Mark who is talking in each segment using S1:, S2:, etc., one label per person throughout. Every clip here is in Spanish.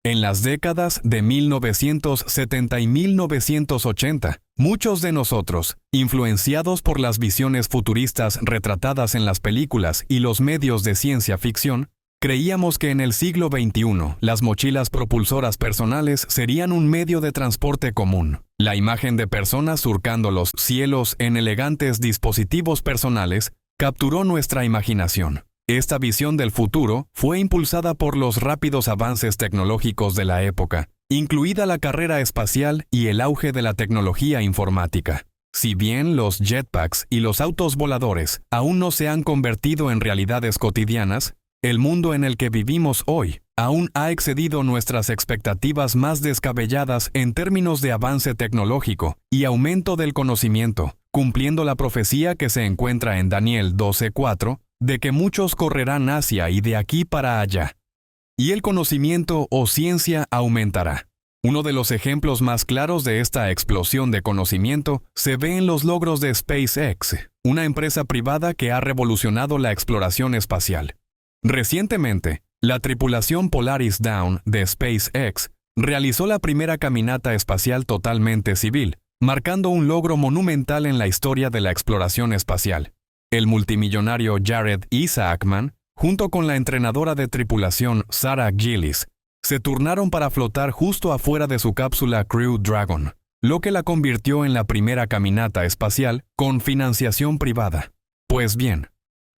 S1: En las décadas de 1970 y 1980, muchos de nosotros, influenciados por las visiones futuristas retratadas en las películas y los medios de ciencia ficción, creíamos que en el siglo XXI las mochilas propulsoras personales serían un medio de transporte común. La imagen de personas surcando los cielos en elegantes dispositivos personales capturó nuestra imaginación. Esta visión del futuro fue impulsada por los rápidos avances tecnológicos de la época, incluida la carrera espacial y el auge de la tecnología informática. Si bien los jetpacks y los autos voladores aún no se han convertido en realidades cotidianas, el mundo en el que vivimos hoy aún ha excedido nuestras expectativas más descabelladas en términos de avance tecnológico y aumento del conocimiento, cumpliendo la profecía que se encuentra en Daniel 12:4, de que muchos correrán hacia y de aquí para allá, y el conocimiento o ciencia aumentará. Uno de los ejemplos más claros de esta explosión de conocimiento se ve en los logros de SpaceX, una empresa privada que ha revolucionado la exploración espacial. Recientemente, la tripulación Polaris Dawn de SpaceX realizó la primera caminata espacial totalmente civil, marcando un logro monumental en la historia de la exploración espacial. El multimillonario Jared Isaacman, junto con la entrenadora de tripulación Sarah Gillis, se turnaron para flotar justo afuera de su cápsula Crew Dragon, lo que la convirtió en la primera caminata espacial con financiación privada. Pues bien,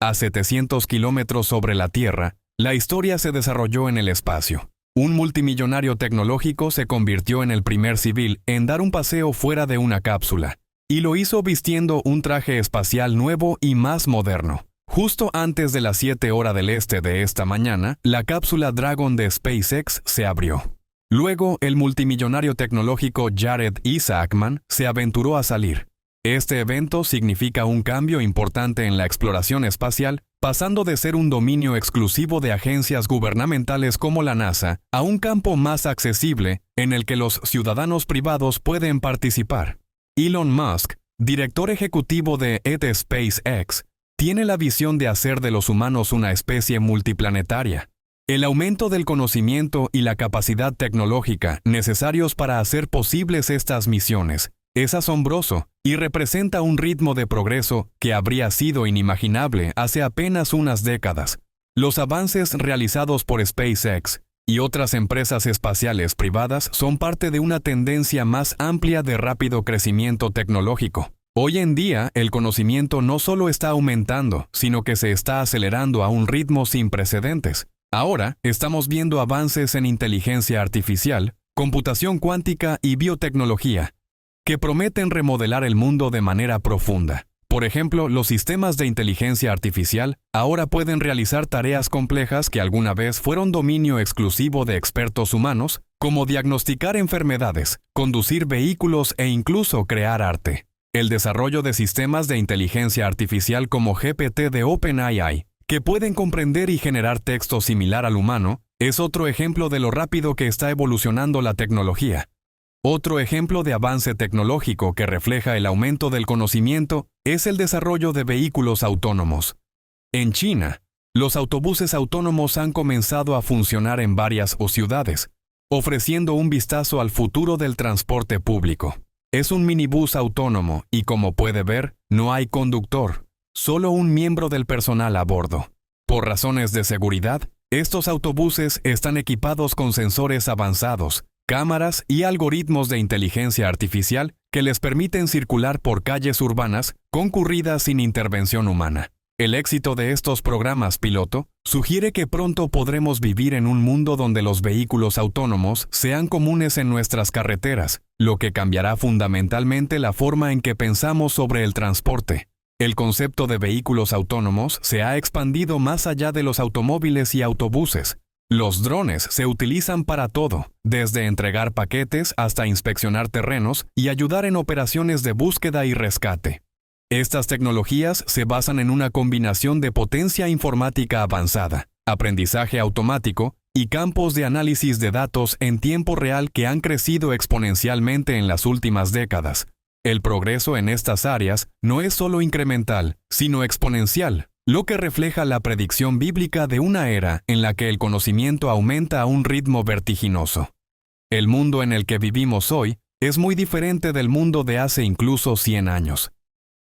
S1: a 700 kilómetros sobre la Tierra, la historia se desarrolló en el espacio. Un multimillonario tecnológico se convirtió en el primer civil en dar un paseo fuera de una cápsula, y lo hizo vistiendo un traje espacial nuevo y más moderno. Justo antes de las 7 horas del este de esta mañana, la cápsula Dragon de SpaceX se abrió. Luego, el multimillonario tecnológico Jared Isaacman se aventuró a salir. Este evento significa un cambio importante en la exploración espacial, pasando de ser un dominio exclusivo de agencias gubernamentales como la NASA a un campo más accesible en el que los ciudadanos privados pueden participar. Elon Musk, director ejecutivo de SpaceX, tiene la visión de hacer de los humanos una especie multiplanetaria. El aumento del conocimiento y la capacidad tecnológica necesarios para hacer posibles estas misiones es asombroso y representa un ritmo de progreso que habría sido inimaginable hace apenas unas décadas. Los avances realizados por SpaceX y otras empresas espaciales privadas son parte de una tendencia más amplia de rápido crecimiento tecnológico. Hoy en día, el conocimiento no solo está aumentando, sino que se está acelerando a un ritmo sin precedentes. Ahora, estamos viendo avances en inteligencia artificial, computación cuántica y biotecnología, que prometen remodelar el mundo de manera profunda. Por ejemplo, los sistemas de inteligencia artificial ahora pueden realizar tareas complejas que alguna vez fueron dominio exclusivo de expertos humanos, como diagnosticar enfermedades, conducir vehículos e incluso crear arte. El desarrollo de sistemas de inteligencia artificial como GPT de OpenAI, que pueden comprender y generar texto similar al humano, es otro ejemplo de lo rápido que está evolucionando la tecnología. Otro ejemplo de avance tecnológico que refleja el aumento del conocimiento es el desarrollo de vehículos autónomos. En China, los autobuses autónomos han comenzado a funcionar en varias ciudades, ofreciendo un vistazo al futuro del transporte público. Es un minibús autónomo y, como puede ver, no hay conductor, solo un miembro del personal a bordo. Por razones de seguridad, estos autobuses están equipados con sensores avanzados, cámaras y algoritmos de inteligencia artificial que les permiten circular por calles urbanas concurridas sin intervención humana. El éxito de estos programas piloto sugiere que pronto podremos vivir en un mundo donde los vehículos autónomos sean comunes en nuestras carreteras, lo que cambiará fundamentalmente la forma en que pensamos sobre el transporte. El concepto de vehículos autónomos se ha expandido más allá de los automóviles y autobuses. Los drones se utilizan para todo, desde entregar paquetes hasta inspeccionar terrenos y ayudar en operaciones de búsqueda y rescate. Estas tecnologías se basan en una combinación de potencia informática avanzada, aprendizaje automático y campos de análisis de datos en tiempo real que han crecido exponencialmente en las últimas décadas. El progreso en estas áreas no es solo incremental, sino exponencial, lo que refleja la predicción bíblica de una era en la que el conocimiento aumenta a un ritmo vertiginoso. El mundo en el que vivimos hoy es muy diferente del mundo de hace incluso 100 años.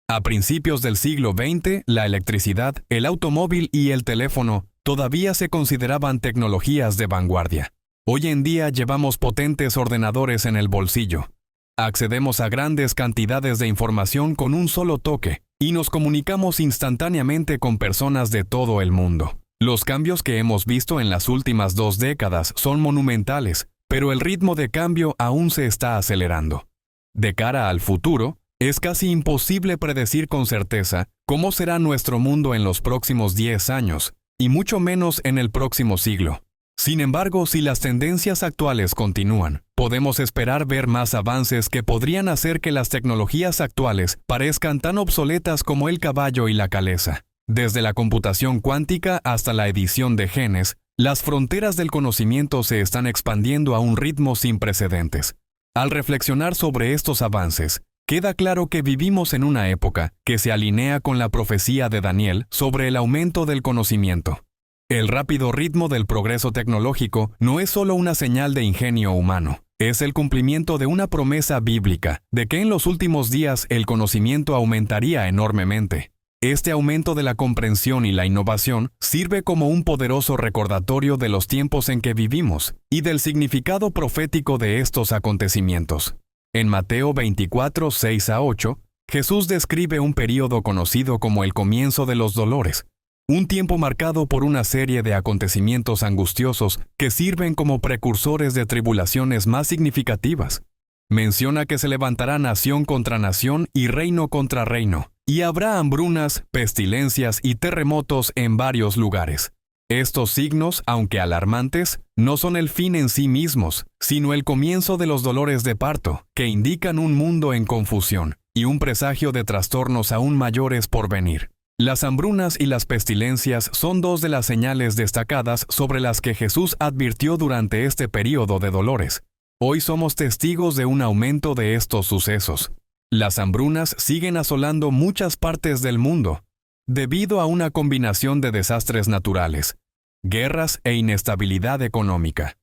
S1: A principios del siglo XX, la electricidad, el automóvil y el teléfono todavía se consideraban tecnologías de vanguardia. Hoy en día llevamos potentes ordenadores en el bolsillo. Accedemos a grandes cantidades de información con un solo toque y nos comunicamos instantáneamente con personas de todo el mundo. Los cambios que hemos visto en las últimas 2 décadas son monumentales, pero el ritmo de cambio aún se está acelerando. De cara al futuro, es casi imposible predecir con certeza cómo será nuestro mundo en los próximos 10 años, y mucho menos en el próximo siglo. Sin embargo, si las tendencias actuales continúan, podemos esperar ver más avances que podrían hacer que las tecnologías actuales parezcan tan obsoletas como el caballo y la caleza. Desde la computación cuántica hasta la edición de genes, las fronteras del conocimiento se están expandiendo a un ritmo sin precedentes. Al reflexionar sobre estos avances, queda claro que vivimos en una época que se alinea con la profecía de Daniel sobre el aumento del conocimiento. El rápido ritmo del progreso tecnológico no es solo una señal de ingenio humano, es el cumplimiento de una promesa bíblica de que en los últimos días el conocimiento aumentaría enormemente. Este aumento de la comprensión y la innovación sirve como un poderoso recordatorio de los tiempos en que vivimos y del significado profético de estos acontecimientos. En Mateo 24, 6-8, Jesús describe un período conocido como el comienzo de los dolores, un tiempo marcado por una serie de acontecimientos angustiosos que sirven como precursores de tribulaciones más significativas. Menciona que se levantará nación contra nación y reino contra reino, y habrá hambrunas, pestilencias y terremotos en varios lugares. Estos signos, aunque alarmantes, no son el fin en sí mismos, sino el comienzo de los dolores de parto, que indican un mundo en confusión y un presagio de trastornos aún mayores por venir. Las hambrunas y las pestilencias son 2 de las señales destacadas sobre las que Jesús advirtió durante este período de dolores. Hoy somos testigos de un aumento de estos sucesos. Las hambrunas siguen asolando muchas partes del mundo, debido a una combinación de desastres naturales, guerras e inestabilidad económica.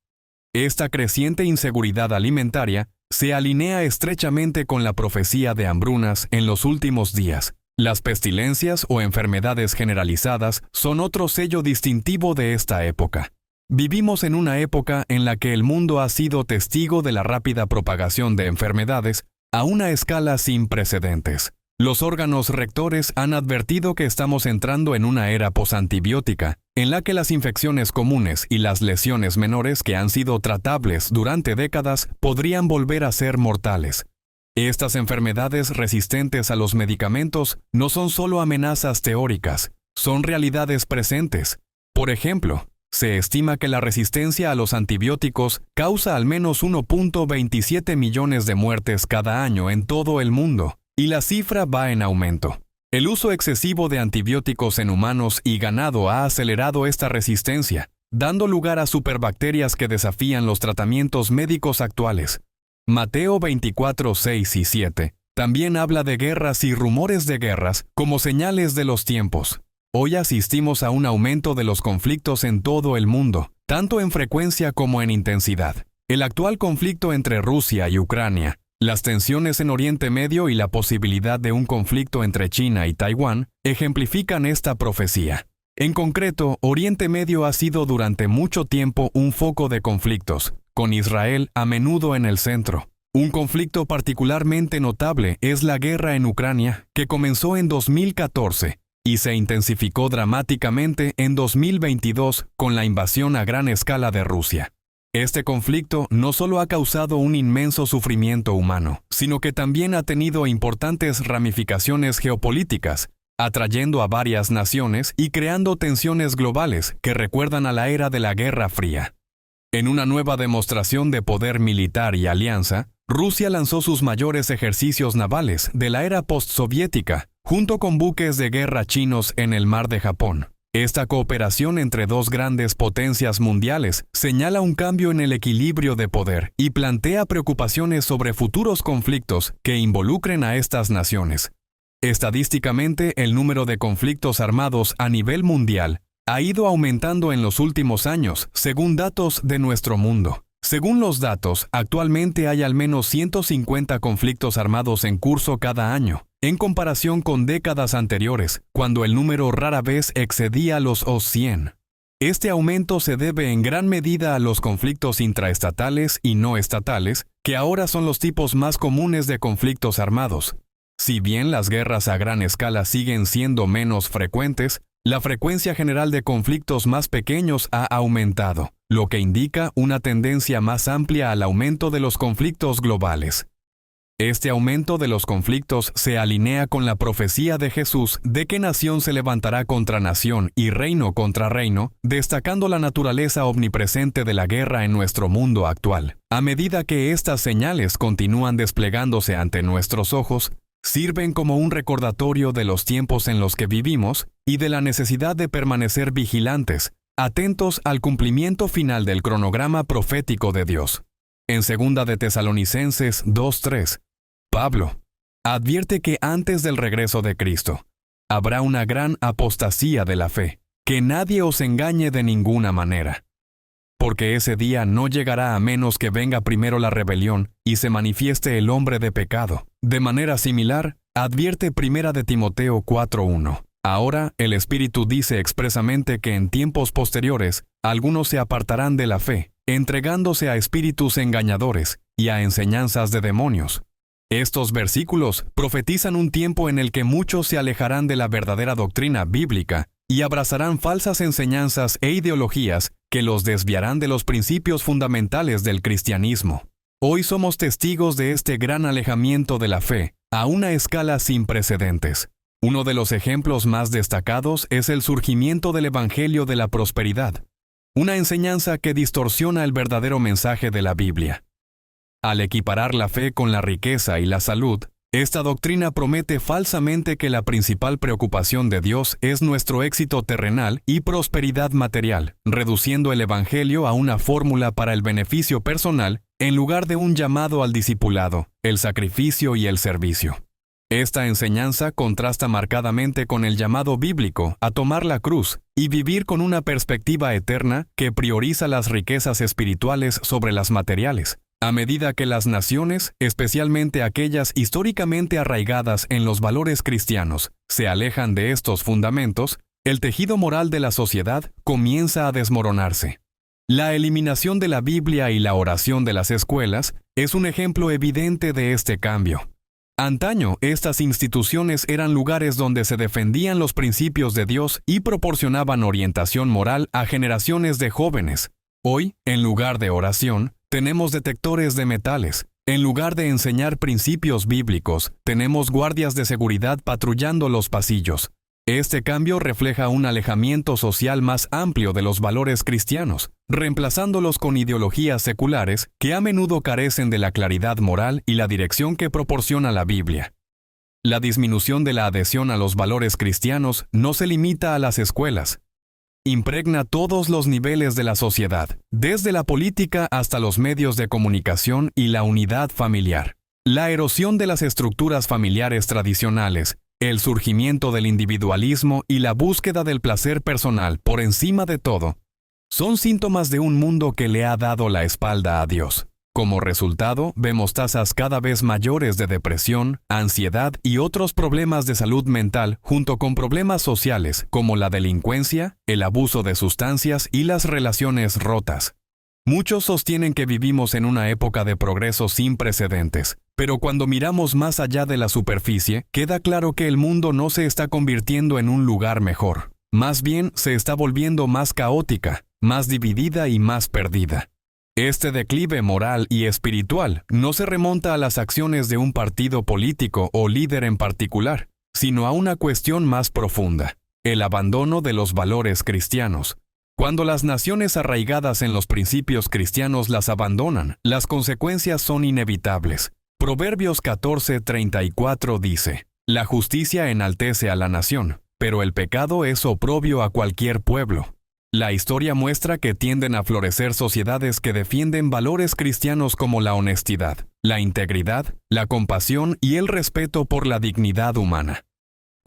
S1: Esta creciente inseguridad alimentaria se alinea estrechamente con la profecía de hambrunas en los últimos días. Las pestilencias o enfermedades generalizadas son otro sello distintivo de esta época. Vivimos en una época en la que el mundo ha sido testigo de la rápida propagación de enfermedades a una escala sin precedentes. Los órganos rectores han advertido que estamos entrando en una era posantibiótica, en la que las infecciones comunes y las lesiones menores que han sido tratables durante décadas podrían volver a ser mortales. Estas enfermedades resistentes a los medicamentos no son solo amenazas teóricas, son realidades presentes. Por ejemplo, se estima que la resistencia a los antibióticos causa al menos 1.27 millones de muertes cada año en todo el mundo, y la cifra va en aumento. El uso excesivo de antibióticos en humanos y ganado ha acelerado esta resistencia, dando lugar a superbacterias que desafían los tratamientos médicos actuales. Mateo 24, 6 y 7 también habla de guerras y rumores de guerras como señales de los tiempos. Hoy asistimos a un aumento de los conflictos en todo el mundo, tanto en frecuencia como en intensidad. El actual conflicto entre Rusia y Ucrania, las tensiones en Oriente Medio y la posibilidad de un conflicto entre China y Taiwán ejemplifican esta profecía. En concreto, Oriente Medio ha sido durante mucho tiempo un foco de conflictos, con Israel a menudo en el centro. Un conflicto particularmente notable es la guerra en Ucrania, que comenzó en 2014 y se intensificó dramáticamente en 2022 con la invasión a gran escala de Rusia. Este conflicto no solo ha causado un inmenso sufrimiento humano, sino que también ha tenido importantes ramificaciones geopolíticas, atrayendo a varias naciones y creando tensiones globales que recuerdan a la era de la Guerra Fría. En una nueva demostración de poder militar y alianza, Rusia lanzó sus mayores ejercicios navales de la era postsoviética, junto con buques de guerra chinos en el mar de Japón. Esta cooperación entre 2 grandes potencias mundiales señala un cambio en el equilibrio de poder y plantea preocupaciones sobre futuros conflictos que involucren a estas naciones. Estadísticamente, el número de conflictos armados a nivel mundial ha ido aumentando en los últimos años, según datos de nuestro mundo. Según los datos, actualmente hay al menos 150 conflictos armados en curso cada año, en comparación con décadas anteriores, cuando el número rara vez excedía los 100. Este aumento se debe en gran medida a los conflictos intraestatales y no estatales, que ahora son los tipos más comunes de conflictos armados. Si bien las guerras a gran escala siguen siendo menos frecuentes, la frecuencia general de conflictos más pequeños ha aumentado, lo que indica una tendencia más amplia al aumento de los conflictos globales. Este aumento de los conflictos se alinea con la profecía de Jesús de que nación se levantará contra nación y reino contra reino, destacando la naturaleza omnipresente de la guerra en nuestro mundo actual. A medida que estas señales continúan desplegándose ante nuestros ojos, sirven como un recordatorio de los tiempos en los que vivimos y de la necesidad de permanecer vigilantes, atentos al cumplimiento final del cronograma profético de Dios. En 2 de Tesalonicenses 2:3, Pablo advierte que antes del regreso de Cristo habrá una gran apostasía de la fe, que nadie os engañe de ninguna manera. Porque ese día no llegará a menos que venga primero la rebelión y se manifieste el hombre de pecado. De manera similar, advierte 1 de Timoteo 4:1. Ahora, el Espíritu dice expresamente que en tiempos posteriores, algunos se apartarán de la fe, entregándose a espíritus engañadores y a enseñanzas de demonios. Estos versículos profetizan un tiempo en el que muchos se alejarán de la verdadera doctrina bíblica y abrazarán falsas enseñanzas e ideologías que los desviarán de los principios fundamentales del cristianismo. Hoy somos testigos de este gran alejamiento de la fe, a una escala sin precedentes. Uno de los ejemplos más destacados es el surgimiento del Evangelio de la Prosperidad, una enseñanza que distorsiona el verdadero mensaje de la Biblia. Al equiparar la fe con la riqueza y la salud, esta doctrina promete falsamente que la principal preocupación de Dios es nuestro éxito terrenal y prosperidad material, reduciendo el Evangelio a una fórmula para el beneficio personal en lugar de un llamado al discipulado, el sacrificio y el servicio. Esta enseñanza contrasta marcadamente con el llamado bíblico a tomar la cruz y vivir con una perspectiva eterna que prioriza las riquezas espirituales sobre las materiales. A medida que las naciones, especialmente aquellas históricamente arraigadas en los valores cristianos, se alejan de estos fundamentos, el tejido moral de la sociedad comienza a desmoronarse. La eliminación de la Biblia y la oración de las escuelas es un ejemplo evidente de este cambio. Antaño, estas instituciones eran lugares donde se defendían los principios de Dios y proporcionaban orientación moral a generaciones de jóvenes. Hoy, en lugar de oración, tenemos detectores de metales. En lugar de enseñar principios bíblicos, tenemos guardias de seguridad patrullando los pasillos. Este cambio refleja un alejamiento social más amplio de los valores cristianos, reemplazándolos con ideologías seculares que a menudo carecen de la claridad moral y la dirección que proporciona la Biblia. La disminución de la adhesión a los valores cristianos no se limita a las escuelas. Impregna todos los niveles de la sociedad, desde la política hasta los medios de comunicación y la unidad familiar. La erosión de las estructuras familiares tradicionales, el surgimiento del individualismo y la búsqueda del placer personal por encima de todo, son síntomas de un mundo que le ha dado la espalda a Dios. Como resultado, vemos tasas cada vez mayores de depresión, ansiedad y otros problemas de salud mental, junto con problemas sociales como la delincuencia, el abuso de sustancias y las relaciones rotas. Muchos sostienen que vivimos en una época de progreso sin precedentes, pero cuando miramos más allá de la superficie, queda claro que el mundo no se está convirtiendo en un lugar mejor. Más bien, se está volviendo más caótica, más dividida y más perdida. Este declive moral y espiritual no se remonta a las acciones de un partido político o líder en particular, sino a una cuestión más profunda: el abandono de los valores cristianos. Cuando las naciones arraigadas en los principios cristianos las abandonan, las consecuencias son inevitables. Proverbios 14:34 dice: La justicia enaltece a la nación, pero el pecado es oprobio a cualquier pueblo. La historia muestra que tienden a florecer sociedades que defienden valores cristianos como la honestidad, la integridad, la compasión y el respeto por la dignidad humana.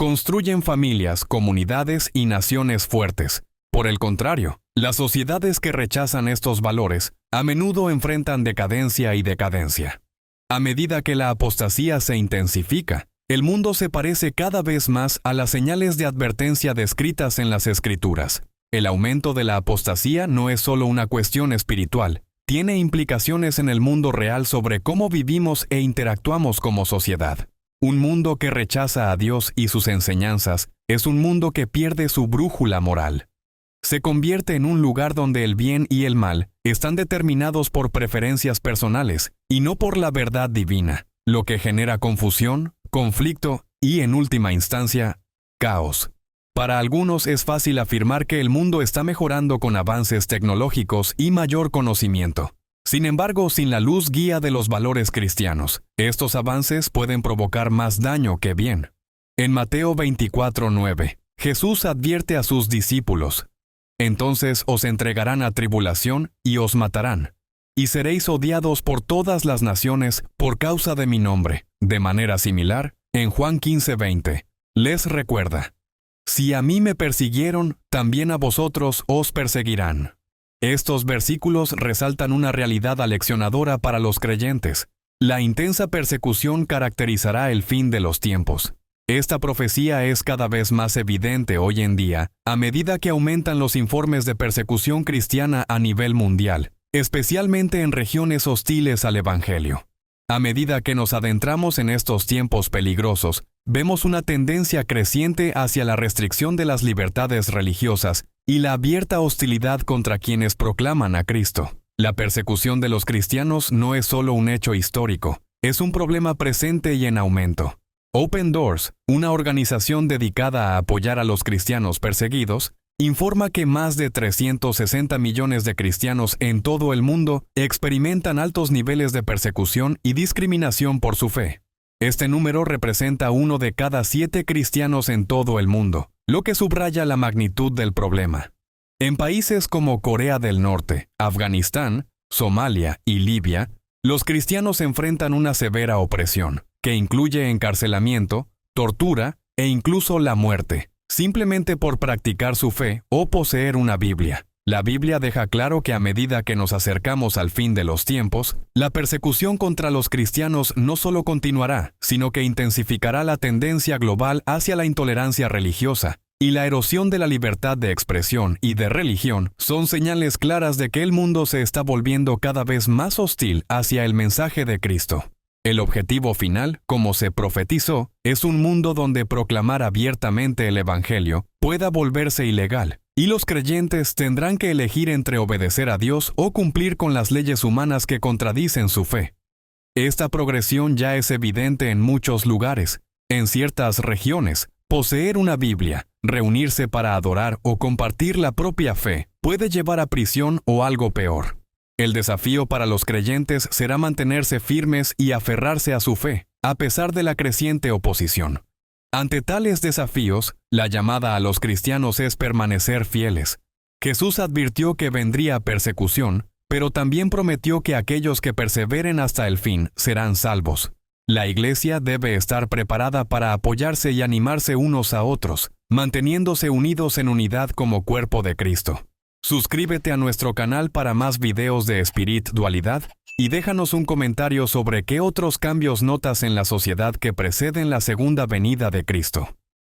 S1: construyen familias, comunidades y naciones fuertes. Por el contrario, las sociedades que rechazan estos valores a menudo enfrentan decadencia y decadencia. A medida que la apostasía se intensifica, el mundo se parece cada vez más a las señales de advertencia descritas en las Escrituras. El aumento de la apostasía no es solo una cuestión espiritual, tiene implicaciones en el mundo real sobre cómo vivimos e interactuamos como sociedad. Un mundo que rechaza a Dios y sus enseñanzas es un mundo que pierde su brújula moral. Se convierte en un lugar donde el bien y el mal están determinados por preferencias personales y no por la verdad divina, lo que genera confusión, conflicto y, en última instancia, caos. Para algunos es fácil afirmar que el mundo está mejorando con avances tecnológicos y mayor conocimiento. Sin embargo, sin la luz guía de los valores cristianos, estos avances pueden provocar más daño que bien. En Mateo 24:9, Jesús advierte a sus discípulos: «Entonces os entregarán a tribulación y os matarán, y seréis odiados por todas las naciones por causa de mi nombre». De manera similar, en Juan 15:20, les recuerda: «Si a mí me persiguieron, también a vosotros os perseguirán». Estos versículos resaltan una realidad aleccionadora para los creyentes. La intensa persecución caracterizará el fin de los tiempos. Esta profecía es cada vez más evidente hoy en día, a medida que aumentan los informes de persecución cristiana a nivel mundial, especialmente en regiones hostiles al Evangelio. A medida que nos adentramos en estos tiempos peligrosos, vemos una tendencia creciente hacia la restricción de las libertades religiosas y la abierta hostilidad contra quienes proclaman a Cristo. La persecución de los cristianos no es solo un hecho histórico, es un problema presente y en aumento. Open Doors, una organización dedicada a apoyar a los cristianos perseguidos, informa que más de 360 millones de cristianos en todo el mundo experimentan altos niveles de persecución y discriminación por su fe. Este número representa 1 de cada 7 cristianos en todo el mundo, lo que subraya la magnitud del problema. En países como Corea del Norte, Afganistán, Somalia y Libia, los cristianos enfrentan una severa opresión, que incluye encarcelamiento, tortura e incluso la muerte, simplemente por practicar su fe o poseer una Biblia. La Biblia deja claro que a medida que nos acercamos al fin de los tiempos, la persecución contra los cristianos no solo continuará, sino que intensificará la tendencia global hacia la intolerancia religiosa, y la erosión de la libertad de expresión y de religión son señales claras de que el mundo se está volviendo cada vez más hostil hacia el mensaje de Cristo. El objetivo final, como se profetizó, es un mundo donde proclamar abiertamente el Evangelio pueda volverse ilegal, y los creyentes tendrán que elegir entre obedecer a Dios o cumplir con las leyes humanas que contradicen su fe. Esta progresión ya es evidente en muchos lugares. En ciertas regiones, poseer una Biblia, reunirse para adorar o compartir la propia fe puede llevar a prisión o algo peor. El desafío para los creyentes será mantenerse firmes y aferrarse a su fe, a pesar de la creciente oposición. Ante tales desafíos, la llamada a los cristianos es permanecer fieles. Jesús advirtió que vendría persecución, pero también prometió que aquellos que perseveren hasta el fin serán salvos. La Iglesia debe estar preparada para apoyarse y animarse unos a otros, manteniéndose unidos en unidad como cuerpo de Cristo. Suscríbete a nuestro canal para más videos de espiritualidad y déjanos un comentario sobre qué otros cambios notas en la sociedad que preceden la segunda venida de Cristo.